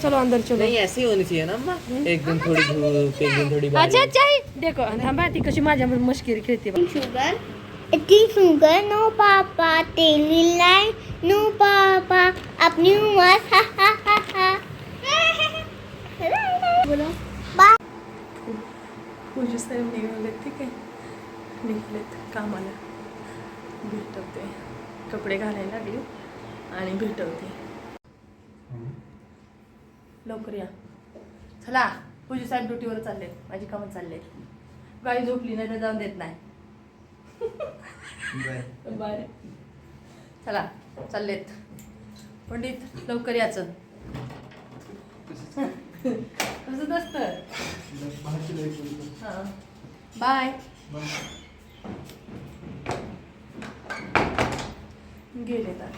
चलो अंदर चलो। नहीं ऐसी होनी चाहिए ना अम्मा, एक दिन थोड़ी धूप एक दिन थोड़ी अच्छा बारिश। अच्छा देखो थांबा ती कशी माझ्या मस्करी खेळते बघ. sugar. It is sugar, no papa. Daily life, no papa. अपनी उम्र, ha ha ha ha. बोलो. Bye. पूजा साहेब निघाले ठीक आहे, निघलेत कामाला. भेटवते, कपडे घालायला लागले आणि भेटवते. लवकर या चला. पूजा साहेब ड्युटीवर चालले, माझी कामं चालले. गाई झोपली नाही तर जाऊन देत नाही. बाय. चला चाललेत. पंडित लवकर याचं. कसं असतं. हां बाय. गेले तर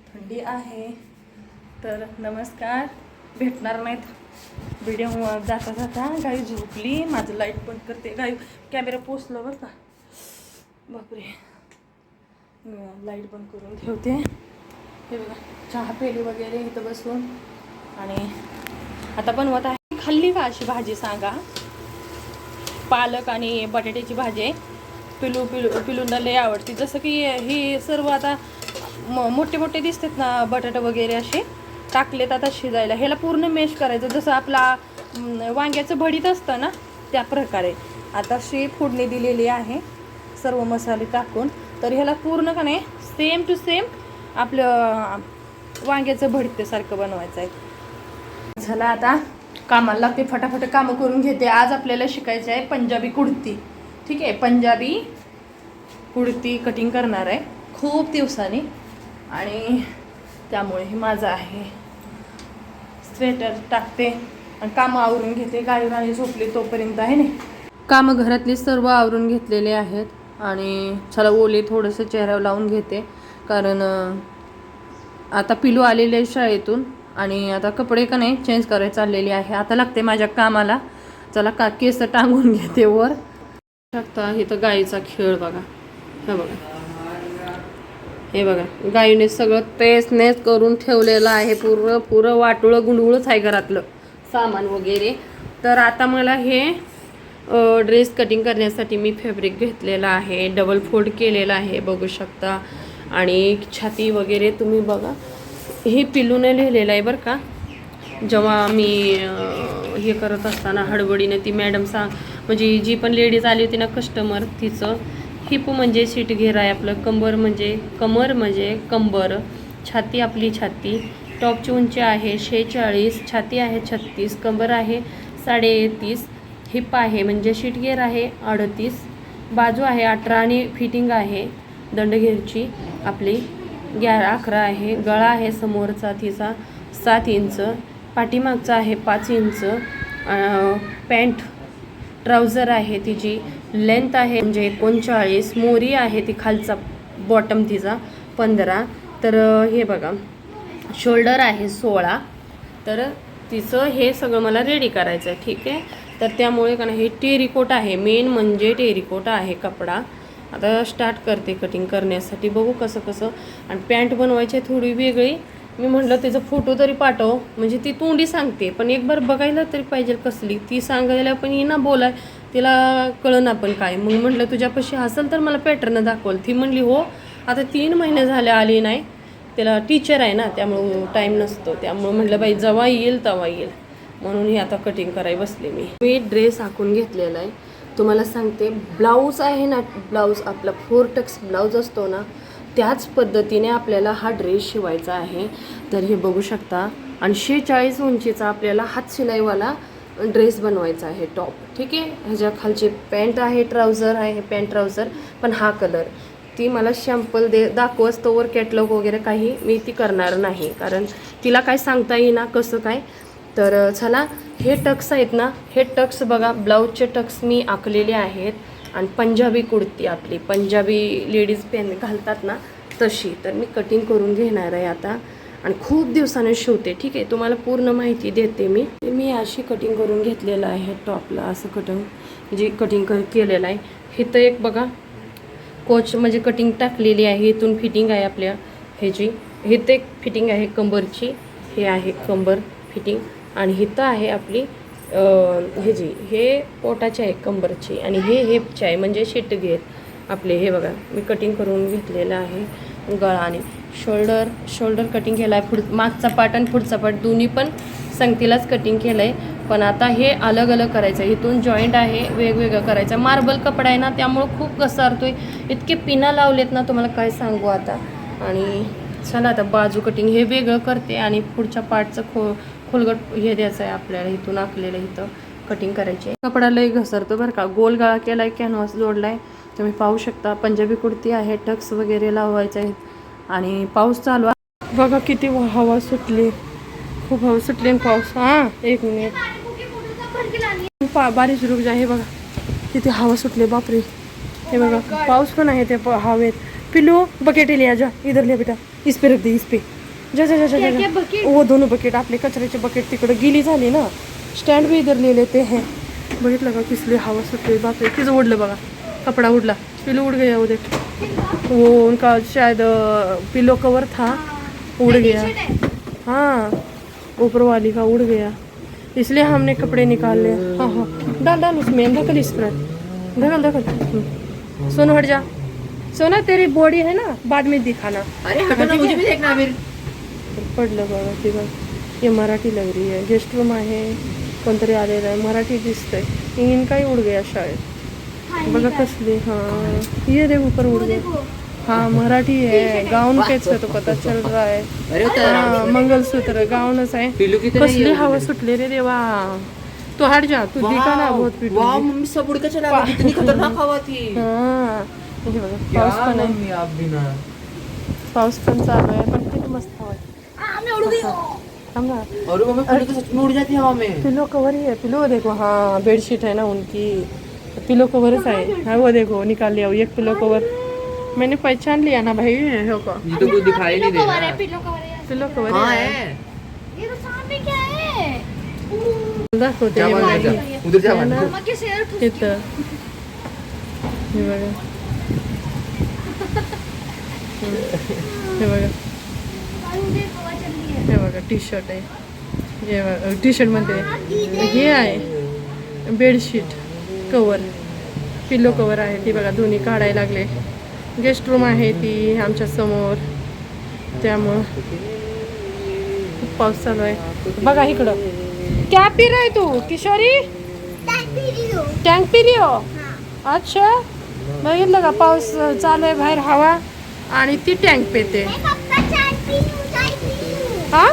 थंडी आहे तर नमस्कार. भेटणार नाहीत व्हिडिओ जाता जाता. गाई झोपली, माझं लाईट बंद करते. गाई कॅमेरा पोचलं बरं का. बापरे, लाईट बंद करून ठेवते. हे बघा चहा पेली वगैरे इथं बसून. आणि आता बनवत आहे. खाल्ली का अशी भाजी सांगा. पालक आणि बटाट्याची भाजी आहे. पिलूंना लय आवडते. जसं की ही सर्व आता मोठे मोठे दिसतात ना बटाटे वगैरे असे टाकलेत आता शिजायला. ह्याला पूर्ण मॅश करायचं जसं आपला वांग्याचं भडीत असतं ना त्या प्रकारे. आता अशी फोडणी दिलेली आहे सर्व मसाले टाकून. तर ह्याला पूर्ण का नाही सेम टू सेम आपलं वांग्याचं भडीतेसारखं बनवायचं आहे. झालं आता कामाला लागते. फटाफट कामं करून घेते. आज आपल्याला शिकायचं आहे पंजाबी कुर्ती. ठीक आहे, पंजाबी कुर्ती कटिंग करणार आहे खूप दिवसांनी. आणि त्यामुळे हे माझं आहे. स्वेटर टाकते आणि कामं आवरून घेते. गाई झोपली तोपर्यंत आहे नाही. कामं घरातली सर्व आवरून घेतलेले आहेत. आणि चला ओले थोडंसं चेहऱ्यावर लावून घेते कारण आता पिलू आलेले आहे शाळेतून. आणि आता कपडे का नाही चेंज करायला चाललेली आहे. आता लागते माझ्या कामाला. चला केस टांगून घेते वर. शकता इथं गाईचा खेळ बघा. हे बघा गाईने सगळं तेच नेस करून ठेवलेलं आहे. पुरं वाटुळं गुंडुळच आहे घरातलं सामान वगैरे. तर आता मला हे ड्रेस कटिंग करण्यासाठी मी फॅब्रिक घेतलेला आहे. डबल फोल्ड केलेला आहे बघू शकता. आणि छाती वगैरे तुम्ही बघा. हे पिलूने लिहिलेलं आहे बरं का. जेव्हा मी हे करत असताना हडबडीने ती मॅडम म्हणजे जी पण लेडीज आली होती ना कस्टमर तिचं. हिप म्हणजे सीट घेर आहे आपलं. कमर म्हणजे कंबर. छाती आपली छाती. टॉपची उंची आहे 46, छाती आहे 36, कंबर आहे 37, हिप आहे म्हणजे शीट घेर आहे 38, बाजू आहे 18 आणि फिटिंग आहे दंडघेरची आपली 11 आहे. गळा आहे समोरचा तिचा 7 इंच. पाठीमागचा आहे 5 इंच. पॅन्ट ट्राउझर आहे तिची लेंथ आहे म्हणजे 39. मोरी आहे ती खालचा बॉटम तिचा 15. तर हे बघा शोल्डर आहे 16. तर तिचं हे सगळं मला रेडी करायचं आहे. ठीक आहे. तर त्यामुळे का नाही हे टेरिकोट आहे. मेन म्हणजे टेरिकोट आहे कपडा. आता स्टार्ट करते कटिंग करण्यासाठी. बघू कसं. आणि पॅन्ट बनवायची थोडी वेगळी. मी म्हटलं त्याचा फोटो तरी पाठव म्हणजे ती तोंडी सांगते पण एक बार बघायला तरी पाहिजे कसली. ती सांगायला पण ये ना बोलाय तिला कळना पण काय. मग म्हटलं तुझ्यापाशी असेल तर मला पॅटर्न दाखवल. ती म्हणली हो आता 3 महिने झाले आली नाही. त्याला टीचर आहे ना त्यामुळं टाईम नसतो. त्यामुळं म्हटलं बाई जेव्हा येईल तेव्हा येईल. म्हणून ही आता कटिंग करायला बसले. मी ड्रेस हाकून घेतलेला आहे. तुम्हाला सांगते ब्लाऊज आहे ना, ब्लाऊज आपला 4 टक्स ब्लाऊज असतो ना त्याच पद्धतीने आपल्याला हा ड्रेस शिवायचा आहे. तर हे बघू शकता. आणि 46 उंचीचा आपल्याला हात शिलाईवाला ड्रेस बनवायचा आहे टॉप. ठीक आहे. ह्याच्या खालचे पॅन्ट आहे ट्राउझर आहे पॅन्ट ट्राउझर. पण हा कलर ती मला शॅम्पल दाखवस तोवर कॅटलॉग वगैरे काही मी ती करणार नाही कारण तिला काय सांगता येईना कसं काय. तर चला हे टक्स आहेत ना हे टक्स बघा ब्लाऊजचे टक्स मी आखलेले आहेत. आणि पंजाबी कुर्ती आपली पंजाबी लेडीज घालतात ना तशी. तर मी कटिंग करून घेणार आहे आता. आणि खूप दिवसाने शिवते. ठीक आहे. तुम्हाला पूर्ण माहिती देते मी अशी कटिंग करून घेतलेलं आहे टॉपला. असं कटिंग केलेलं आहे. इथं एक बघा कोच म्हणजे कटिंग टाकलेली आहे. इथून फिटिंग आहे आपल्या ह्याची इथं एक फिटिंग आहे कंबरची, हे आहे कंबर फिटिंग, आणि इथं आहे आपली ह्याची, हे पोटाची आहे कंबरची, आणि हे हेपची आहे म्हणजे शीट घेत आपले. हे बघा मी कटिंग करून घेतलेलं आहे. गळा आणि शोल्डर कटिंग केला आहे. मागचा पार्ट आणि पुढचा पार्ट दोन्ही पण संगतीलाच कटिंग केलं आहे. पण आता हे अलग अलग करायचं आहे. इथून जॉईंट आहे वेगवेगळं करायचं. मार्बल कपडा आहे ना, त्यामुळं खूप घसरतोय. इतके पिना लावलेत ना तुम्हाला काय सांगू आता. आणि चला आता बाजू कटिंग हे वेगळं करते, आणि पुढच्या पार्टचं खोलगट हे द्यायचं आहे आपल्याला. इथून आखलेलं इथं कटिंग करायची. कपडा लई घसरतो बरं का. गोल गळा केला आहे, कॅनव्हास जोडला आहे, तुम्ही पाहू शकता. पंजाबी कुर्ती आहे, टक्स वगैरे लावायचं आहे. आणि पाऊस चालू आहे बघा, किती हवा सुटली, खूप हवा सुटली. पाऊस, हां एक मिनिट, बारिश रुक जाए. हे बघा किती हवा सुटली, बापरे. हे बघा पाऊस पण आहे त्या हवेत. पिल्लू बकेट लिया, जा इधर लिया बेटा, इस पे रख दे, इस पे जा जा जा जा जा. वो दोनों बकेट, आपले कचऱ्याचे बकेट तिकडे गिली झाली ना, स्टँड भी इधर ले लेते हैं. बघितलं का किसली हवा सुटली, बापरे. तिचं उडलं बघा, कपड़ा उडला, पिल्लू उड़ गया उधर. वो उनका शायद पिलो कवर था, उड़ गया. हाँ ऊपर वाली का उड़ गया, इसलिए हमने कपड़े निकाल लिए. हाँ हाँ डाल डाल उसमें, ढकल इस पर, ढकल ढकल. सोनू हट जा, सोना तेरी बॉडी है ना, बाद में दिखाना. अरे हटो ना, मुझे भी देखना फिर. पडलं बघा ती बघ. हे मराठी लग रही है. गेस्ट रूम आहे, कोणतरी आलेलं आहे, मराठी दिसतंय. इनकाही उड गया शायद. बघा कसली. हाँ ये देख ऊपर उड़ गया. हाँ मराठी है, गाउन पेच है तो पता चल रहा है. अरे हाँ मंगलसूत्र गाउनच आहे. पिल्लू कितने कसली हवा सुटली रे देवा. तू हट जा, तू दिखा ना बहुत वाह पिटू. मम्मी, सब उड़ के चला गया. कितनी खतरनाक हवा थी. हाँ हे बघा क्या पाऊस पण आहे, मम्मी आप भी ना. पाऊस पण चालू आहे, पण किती मस्त हवा आहे. थांब ना. और मम्मी पिल्लू तो सच में उड़ जाती है हवा में. पिलो कवर ही है. पिलो देखो, हाँ बेडशीट है ना उनकी, पिलो कवरच आहे. हाँ वो देखो निकाल लिया एक पिलो कवर. मैंने पहचान लिया ना भाई. हो का ये तो कुछ दिखाई नहीं दे रहा. पिलो कवर हाँ है. है. ये तो सामने क्या है? दाखवते जा हे बांध, बघा. जा. उधर जा है ना? बांध. मग के शेर ठुस इथं हे बघा, हे बघा, मुझे हवा चल रही है. हे बघा टी शर्ट आहे. हे टी शर्ट मध्ये हे आहे बेडशीट कवर, पिलो कवर आहे. ती बघा दोन्ही काढायला लागले. गेस्ट रूम आहे ती आमच्या समोर, त्यामुळं खूप पाऊस चालू आहे. बघा इकडं. क्या पी रही तू किशोरी? टँक पी रही हो? अच्छा बघितलं का, पाऊस चालू आहे बाहेर, हवा, आणि ती टँक पेते. हाँ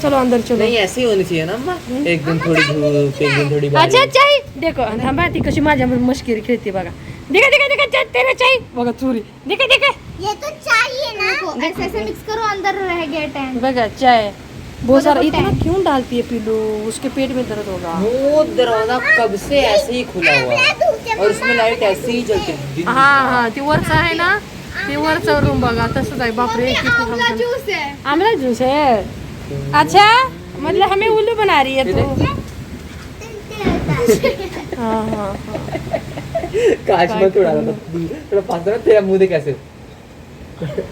चलो अंदर चलो. नहीं ऐसे ही होनी चाहिए ना अम्मा. एक दिन थोड़ी धूप, एक दिन थोड़ी बारिश. अच्छा चाय देखो, थांबा ती कशी माझ्या मस्किरी खेळते बघा. देखा देखा देखा चाय, तेरे चाय बघा चोरी. देखा देखा ये तो चाहिए ना, ऐसे ऐसे मिक्स करो, अंदर रह गया टैंक. बघा चाय बहुत सारा. देखो इतना टैंक. क्यों डालती है पिल्लू, उसके पेट में दर्द होगा. वो दरवाजा कब से ऐसे ही खुला हुआ है और उसमें लाइट ऐसे ही जलती है. हाँ हाँ ती वरचा आहे ना, ते वरचा रूम बघा तसंच आहे. बापरे किती आंवला हवा. जूस है. आमला जूस है. अच्छा मतलब हमें उल्लू बना रही है तू. हाँ हाँ काश में थोड़ा पास ना, तेरा मुंह देख कैसे.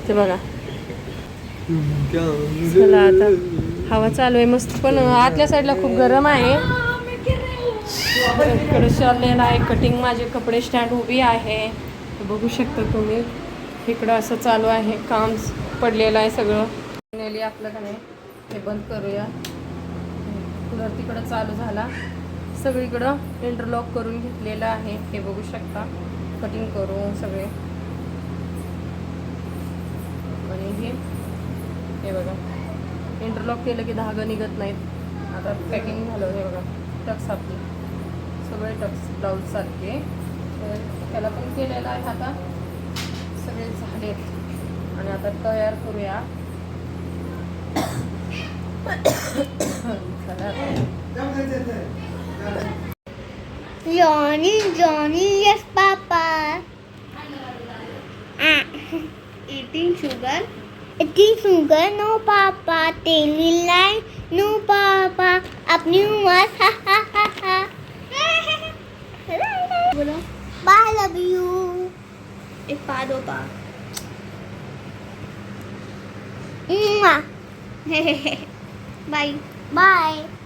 ते बघा. चला आता हवा चालू आहे मस्त, पण आतल्या साईडला खूप गरम आहे. इकडे चाललेलं आहे कटिंग. माझे कपडे स्टँड उभी आहे, बघू शकता तुम्ही. इकडं असं चालू आहे काम, पडलेलं आहे सगळं. फायनली आपलं का नाही हे बंद करूया. कूलर तिकडं चालू झाला, सगळीकडं इंटरलॉक करून घेतलेलं आहे. हे बघू शकता कटिंग करून सगळे. आणि हे बघा इंटरलॉक केलं की धागा निघत नाहीत. आता पॅकिंग झालं. हे बघा टक्स आपले सगळे टक्स ब्लाऊज सारखे, तर त्याला पण केलेलं आहे. आता सगळे झालेत आणि आता तयार करूया. Johnny, Johnny, yes, Papa. Eating sugar. Eating sugar, no, Papa. Daily life, no, Papa. अपनी उम्र, ha ha ha ha. बोलो. Bye, love you. एक पा दो पा. Bye bye.